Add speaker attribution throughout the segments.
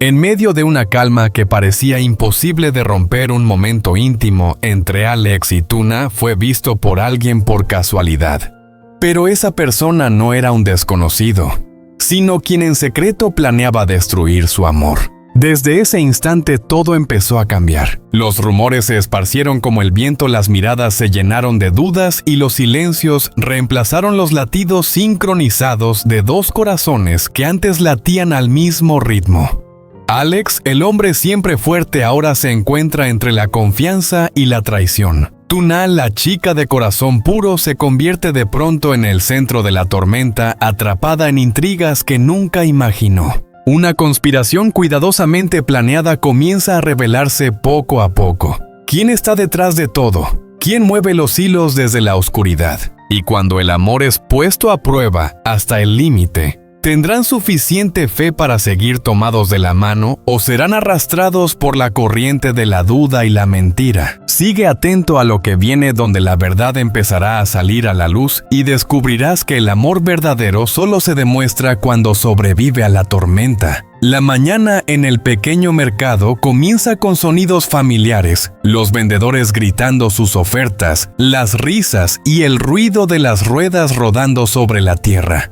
Speaker 1: En medio de una calma que parecía imposible de romper, un momento íntimo entre Alex y Tuna fue visto por alguien por casualidad. Pero esa persona no era un desconocido, sino quien en secreto planeaba destruir su amor. Desde ese instante todo empezó a cambiar. Los rumores se esparcieron como el viento, las miradas se llenaron de dudas y los silencios reemplazaron los latidos sincronizados de dos corazones que antes latían al mismo ritmo. Alex, el hombre siempre fuerte, ahora se encuentra entre la confianza y la traición. Tuna, la chica de corazón puro, se convierte de pronto en el centro de la tormenta, atrapada en intrigas que nunca imaginó. Una conspiración cuidadosamente planeada comienza a revelarse poco a poco. ¿Quién está detrás de todo? ¿Quién mueve los hilos desde la oscuridad? Y cuando el amor es puesto a prueba hasta el límite, ¿tendrán suficiente fe para seguir tomados de la mano o serán arrastrados por la corriente de la duda y la mentira? Sigue atento a lo que viene, donde la verdad empezará a salir a la luz y descubrirás que el amor verdadero solo se demuestra cuando sobrevive a la tormenta. La mañana en el pequeño mercado comienza con sonidos familiares, los vendedores gritando sus ofertas, las risas y el ruido de las ruedas rodando sobre la tierra.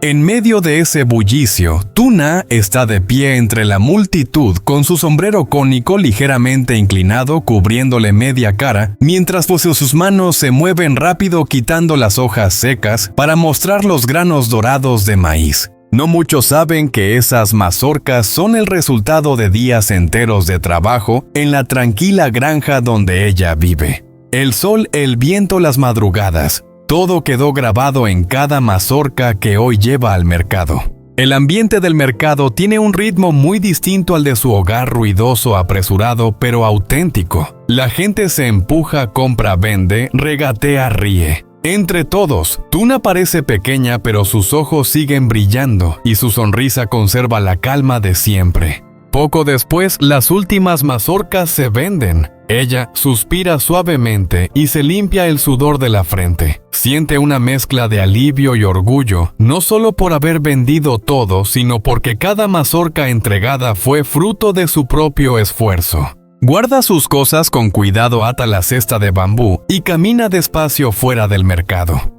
Speaker 1: En medio de ese bullicio, Tuna está de pie entre la multitud con su sombrero cónico ligeramente inclinado cubriéndole media cara, mientras sus manos se mueven rápido quitando las hojas secas para mostrar los granos dorados de maíz. No muchos saben que esas mazorcas son el resultado de días enteros de trabajo en la tranquila granja donde ella vive. El sol, el viento, las madrugadas. Todo quedó grabado en cada mazorca que hoy lleva al mercado. El ambiente del mercado tiene un ritmo muy distinto al de su hogar, ruidoso, apresurado, pero auténtico. La gente se empuja, compra, vende, regatea, ríe. Entre todos, Tuna parece pequeña, pero sus ojos siguen brillando y su sonrisa conserva la calma de siempre. Poco después, las últimas mazorcas se venden. Ella suspira suavemente y se limpia el sudor de la frente. Siente una mezcla de alivio y orgullo, no solo por haber vendido todo, sino porque cada mazorca entregada fue fruto de su propio esfuerzo. Guarda sus cosas con cuidado, ata la cesta de bambú y camina despacio fuera del mercado.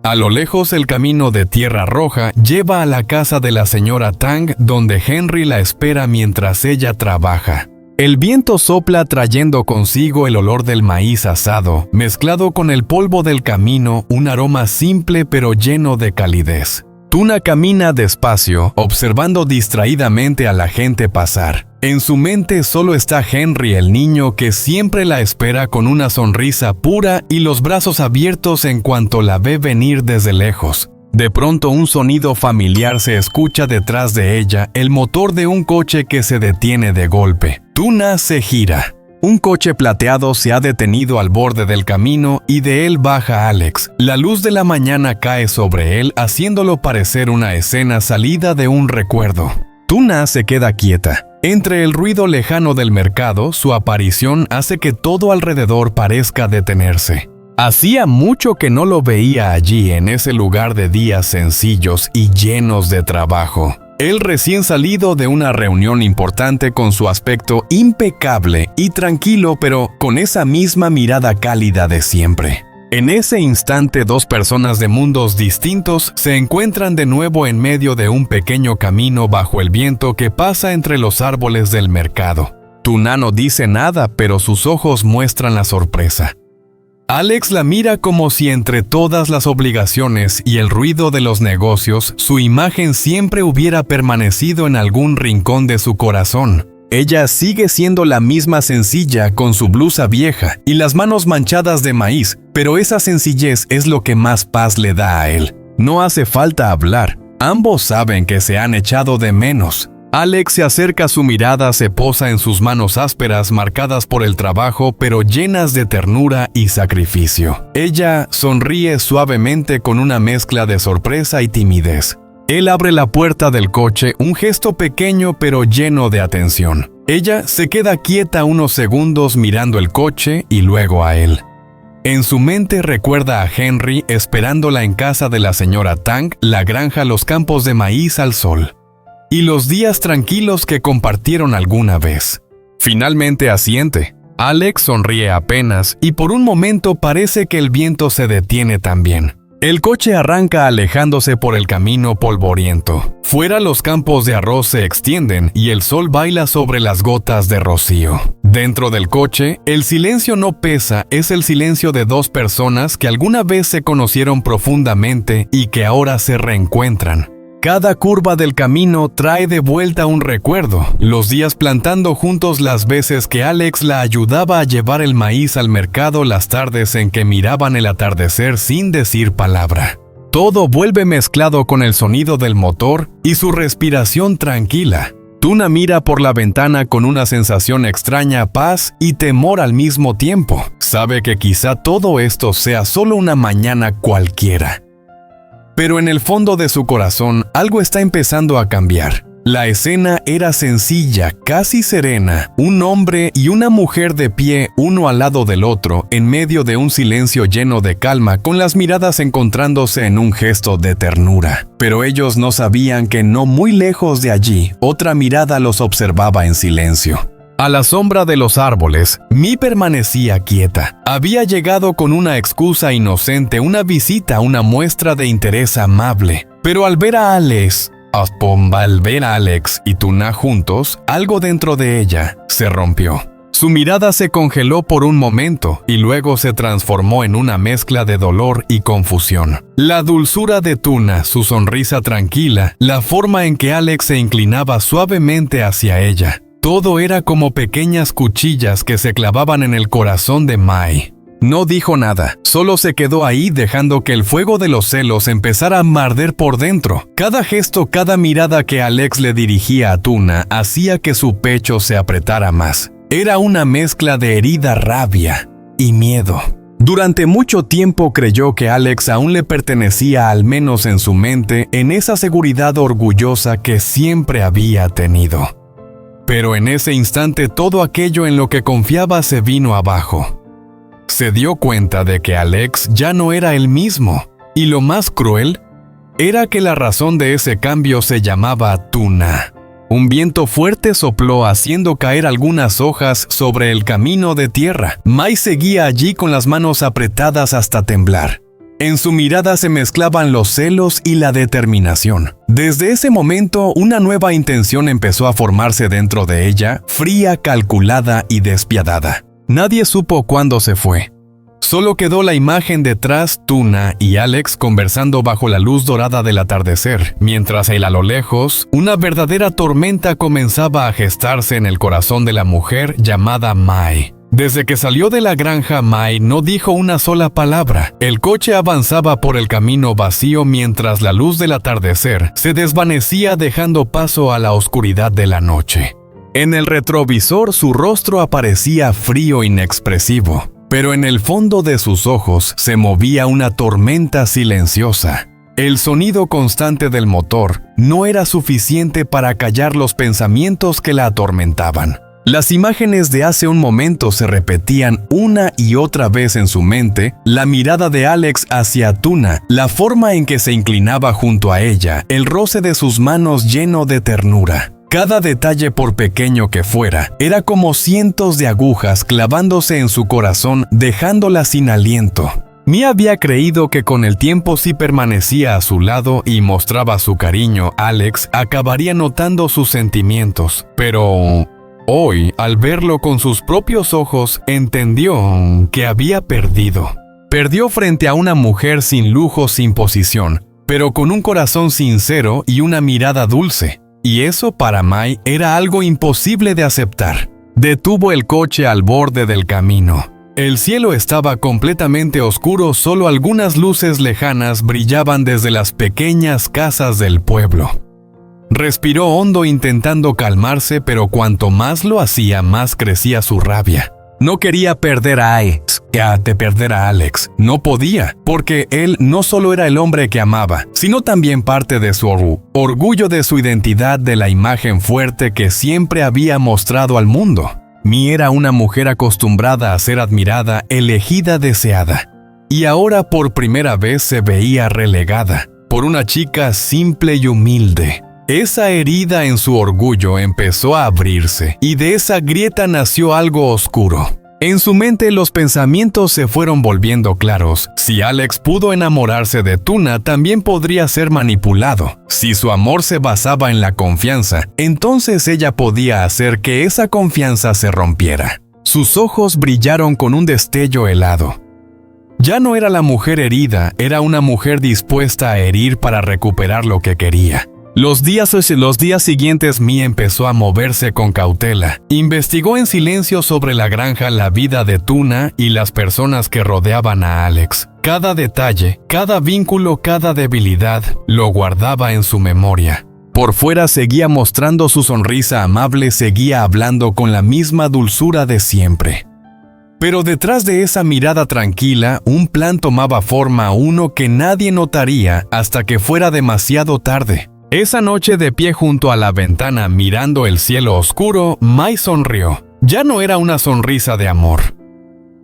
Speaker 1: A lo lejos, el camino de tierra roja lleva a la casa de la señora Tang, donde Henry la espera mientras ella trabaja. El viento sopla trayendo consigo el olor del maíz asado, mezclado con el polvo del camino, un aroma simple pero lleno de calidez. Tuna camina despacio, observando distraídamente a la gente pasar. En su mente solo está Henry, el niño que siempre la espera con una sonrisa pura y los brazos abiertos en cuanto la ve venir desde lejos. De pronto un sonido familiar se escucha detrás de ella, el motor de un coche que se detiene de golpe. Tuna se gira. Un coche plateado se ha detenido al borde del camino y de él baja Alex. La luz de la mañana cae sobre él, haciéndolo parecer una escena salida de un recuerdo. Tuna se queda quieta. Entre el ruido lejano del mercado, su aparición hace que todo alrededor parezca detenerse. Hacía mucho que no lo veía allí, en ese lugar de días sencillos y llenos de trabajo. Él recién salido de una reunión importante, con su aspecto impecable y tranquilo, pero con esa misma mirada cálida de siempre. En ese instante, dos personas de mundos distintos se encuentran de nuevo en medio de un pequeño camino bajo el viento que pasa entre los árboles del mercado. Tuna no dice nada, pero sus ojos muestran la sorpresa. Alex la mira como si entre todas las obligaciones y el ruido de los negocios, su imagen siempre hubiera permanecido en algún rincón de su corazón. Ella sigue siendo la misma sencilla, con su blusa vieja y las manos manchadas de maíz, pero esa sencillez es lo que más paz le da a él. No hace falta hablar. Ambos saben que se han echado de menos. Alex se acerca, su mirada se posa en sus manos ásperas, marcadas por el trabajo, pero llenas de ternura y sacrificio. Ella sonríe suavemente con una mezcla de sorpresa y timidez. Él abre la puerta del coche, un gesto pequeño pero lleno de atención. Ella se queda quieta unos segundos mirando el coche y luego a él. En su mente recuerda a Henry esperándola en casa de la señora Tang, la granja, los campos de maíz al sol. y los días tranquilos que compartieron alguna vez. Finalmente asiente. Alex sonríe apenas y por un momento parece que el viento se detiene también. El coche arranca alejándose por el camino polvoriento. Fuera los campos de arroz se extienden y el sol baila sobre las gotas de rocío. Dentro del coche, el silencio no pesa, es el silencio de dos personas que alguna vez se conocieron profundamente y que ahora se reencuentran. Cada curva del camino trae de vuelta un recuerdo, los días plantando juntos, las veces que Alex la ayudaba a llevar el maíz al mercado, las tardes en que miraban el atardecer sin decir palabra. Todo vuelve mezclado con el sonido del motor y su respiración tranquila. Tuna mira por la ventana con una sensación extraña, paz y temor al mismo tiempo. Sabe que quizá todo esto sea solo una mañana cualquiera. Pero en el fondo de su corazón, algo está empezando a cambiar. La escena era sencilla, casi serena. Un hombre y una mujer de pie, uno al lado del otro, en medio de un silencio lleno de calma, con las miradas encontrándose en un gesto de ternura. Pero ellos no sabían que no muy lejos de allí, otra mirada los observaba en silencio. A la sombra de los árboles, Mi permanecía quieta. Había llegado con una excusa inocente, una visita, una muestra de interés amable. Pero al ver a Alex y Tuna juntos, algo dentro de ella se rompió. Su mirada se congeló por un momento y luego se transformó en una mezcla de dolor y confusión. La dulzura de Tuna, su sonrisa tranquila, la forma en que Alex se inclinaba suavemente hacia ella. Todo era como pequeñas cuchillas que se clavaban en el corazón de Mai. No dijo nada, solo se quedó ahí dejando que el fuego de los celos empezara a arder por dentro. Cada gesto, cada mirada que Alex le dirigía a Tuna hacía que su pecho se apretara más. Era una mezcla de herida, rabia y miedo. Durante mucho tiempo creyó que Alex aún le pertenecía, al menos en su mente, en esa seguridad orgullosa que siempre había tenido. Pero en ese instante todo aquello en lo que confiaba se vino abajo. Se dio cuenta de que Alex ya no era el mismo, y lo más cruel era que la razón de ese cambio se llamaba Tuna. Un viento fuerte sopló haciendo caer algunas hojas sobre el camino de tierra. Mai seguía allí con las manos apretadas hasta temblar. En su mirada se mezclaban los celos y la determinación. Desde ese momento, una nueva intención empezó a formarse dentro de ella, fría, calculada y despiadada. Nadie supo cuándo se fue. Solo quedó la imagen detrás, Tuna y Alex conversando bajo la luz dorada del atardecer, mientras a lo lejos, una verdadera tormenta comenzaba a gestarse en el corazón de la mujer llamada Mai. Desde que salió de la granja, Mai no dijo una sola palabra. El coche avanzaba por el camino vacío mientras la luz del atardecer se desvanecía dejando paso a la oscuridad de la noche. En el retrovisor su rostro aparecía frío, inexpresivo, pero en el fondo de sus ojos se movía una tormenta silenciosa. El sonido constante del motor no era suficiente para callar los pensamientos que la atormentaban. Las imágenes de hace un momento se repetían una y otra vez en su mente, la mirada de Alex hacia Tuna, la forma en que se inclinaba junto a ella, el roce de sus manos lleno de ternura. Cada detalle, por pequeño que fuera, era como cientos de agujas clavándose en su corazón, dejándola sin aliento. Mi había creído que con el tiempo, si permanecía a su lado y mostraba su cariño, Alex acabaría notando sus sentimientos, pero hoy, al verlo con sus propios ojos, entendió que había perdido. Perdió frente a una mujer sin lujo, sin posición, pero con un corazón sincero y una mirada dulce. Y eso para Mai era algo imposible de aceptar. Detuvo el coche al borde del camino. El cielo estaba completamente oscuro, solo algunas luces lejanas brillaban desde las pequeñas casas del pueblo. Respiró hondo intentando calmarse, pero cuanto más lo hacía, más crecía su rabia. No quería perder a Alex. No podía, porque él no solo era el hombre que amaba, sino también parte de su orgullo, de su identidad, de la imagen fuerte que siempre había mostrado al mundo. Mi era una mujer acostumbrada a ser admirada, elegida, deseada. Y ahora por primera vez se veía relegada por una chica simple y humilde. Esa herida en su orgullo empezó a abrirse, y de esa grieta nació algo oscuro. En su mente los pensamientos se fueron volviendo claros. Si Alex pudo enamorarse de Tuna, también podría ser manipulado. Si su amor se basaba en la confianza, entonces ella podía hacer que esa confianza se rompiera. Sus ojos brillaron con un destello helado. Ya no era la mujer herida, era una mujer dispuesta a herir para recuperar lo que quería. Los días siguientes Mia empezó a moverse con cautela. Investigó en silencio sobre la granja, la vida de Tuna y las personas que rodeaban a Alex. Cada detalle, cada vínculo, cada debilidad, lo guardaba en su memoria. Por fuera seguía mostrando su sonrisa amable, seguía hablando con la misma dulzura de siempre. Pero detrás de esa mirada tranquila, un plan tomaba forma, uno que nadie notaría hasta que fuera demasiado tarde. Esa noche, de pie junto a la ventana mirando el cielo oscuro, Mai sonrió. Ya no era una sonrisa de amor.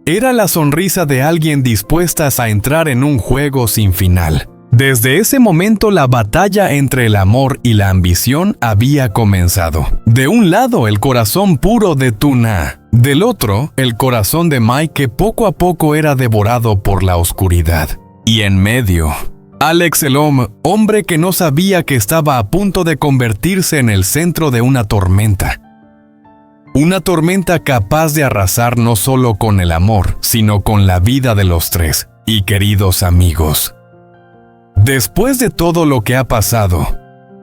Speaker 1: Era la sonrisa de alguien dispuesta a entrar en un juego sin final. Desde ese momento la batalla entre el amor y la ambición había comenzado. De un lado el corazón puro de Tuna, del otro el corazón de Mai, que poco a poco era devorado por la oscuridad. Y en medio, Alex el hombre que no sabía que estaba a punto de convertirse en el centro de una tormenta. Una tormenta capaz de arrasar no solo con el amor, sino con la vida de los tres. Y queridos amigos, después de todo lo que ha pasado,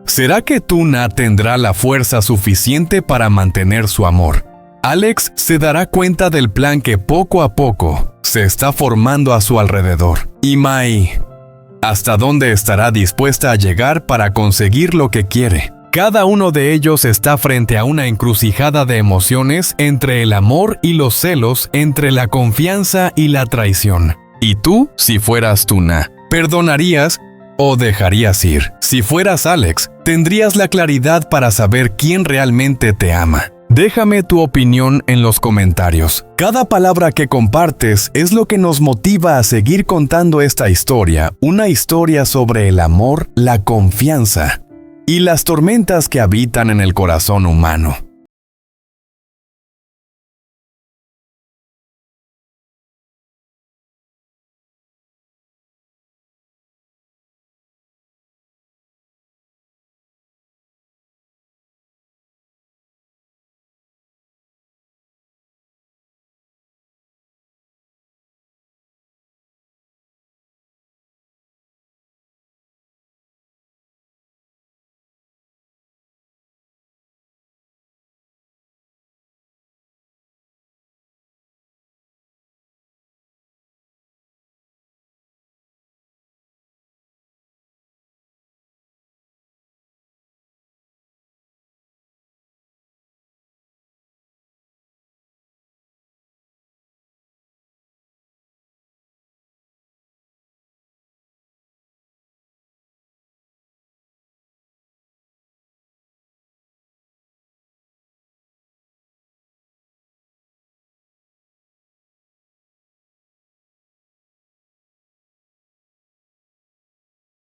Speaker 1: ¿será que Tuna tendrá la fuerza suficiente para mantener su amor? Alex se dará cuenta del plan que poco a poco se está formando a su alrededor. Y Mai, ¿hasta dónde estará dispuesta a llegar para conseguir lo que quiere? Cada uno de ellos está frente a una encrucijada de emociones, entre el amor y los celos, entre la confianza y la traición. ¿Y tú, si fueras Tuna, perdonarías o dejarías ir? Si fueras Alex, ¿tendrías la claridad para saber quién realmente te ama? Déjame tu opinión en los comentarios. Cada palabra que compartes es lo que nos motiva a seguir contando esta historia, una historia sobre el amor, la confianza y las tormentas que habitan en el corazón humano.